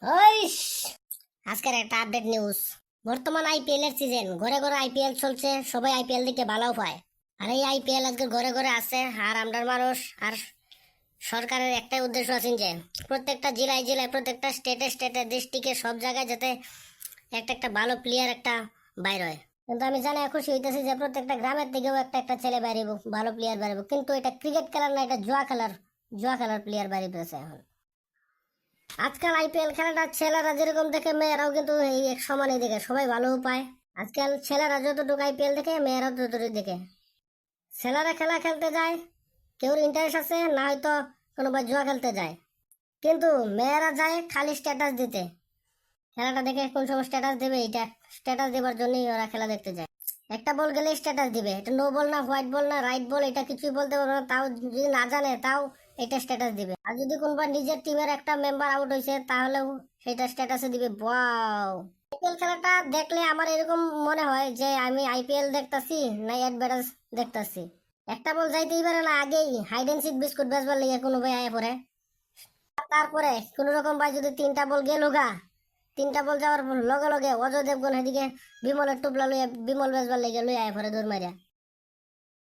ওইস আজকের একটা update news. বর্তমান আইপিএল এর সিজন, ঘরে ঘরে আইপিএল চলছে, সবাই আইপিএল দিকে ভালো পায়। আর এই আইপিএল আজকে ঘরে ঘরে আছে। আর আমরা মানুষ আর সরকারের একটাই উদ্দেশ্য আছে যে প্রত্যেকটা জেলায় জেলায়, প্রত্যেকটা স্টেটে স্টেটে, ডিস্ট্রিক্টে, সব জায়গায় যাতে একটা একটা ভালো প্লেয়ার একটা বাইর হয়। কিন্তু আমি জানি খুশি হইতেছি যে প্রত্যেকটা গ্রামের থেকেও একটা একটা ছেলে বাইরিব, ভালো প্লেয়ার বাইরিব। কিন্তু এটা ক্রিকেট খেলার না, এটা জুয়া খেলার প্লেয়ার বাইরিতেছে এখন। আজকাল আইপিএল খেলাটা ছেলেরা যেরকম দেখে, মেয়েরাও কিন্তু এই এক সমানই দেখে, সবাই ভালো পায়। আজকাল ছেলেরা যতটুকু আইপিএল দেখে, মেয়েরাও ততটুকু দেখে। ছেলেরা খেলা খেলতে যায়, কেউ ইন্টারেস্ট আছে না, হয়তো কোনো বা জুয়া খেলতে যায়। কিন্তু মেয়েরা যায় খালি স্ট্যাটাস দিতে। খেলাটা দেখে কোন সময় স্ট্যাটাস দেবে, এটা স্ট্যাটাস দেওয়ার জন্যই ওরা খেলা দেখতে যায়। একটা বল গেলে স্ট্যাটাস দিবে, এটা নো বল না, হোয়াইট বল না, রাইট বল, এটা কিছুই বলতে পারবে না। তাও যদি না জানে, তাও এটা স্ট্যাটাস দিবে। আর যদি কোনবা নিজের টিমের একটা মেম্বার আউট হয়েছে, তাহলেও সেটা স্ট্যাটাসে দিবে। ওয়াও! আইপিএল খেলাটা দেখলে আমার এরকম মনে হয় যে আমি আইপিএল দেখতাছি না অ্যাডভার্টাইজ দেখতাছি। একটা বল যাইতেই পারে না, আগেই হাইড এন্ড সিক বিস্কুট বেচবার লেগে কোনো ভাই আয় পড়ে। তারপরে কোন রকম ভাই যদি তিনটা বল গেল গা, তিনটা বল যাওয়ার লগে লগে অজয় দেবগন এদিকে বিমলের টুপলা লইয়া, বিমল বেচবার লেগে লইয়া আয় পড়ে দৌড় মারিয়া।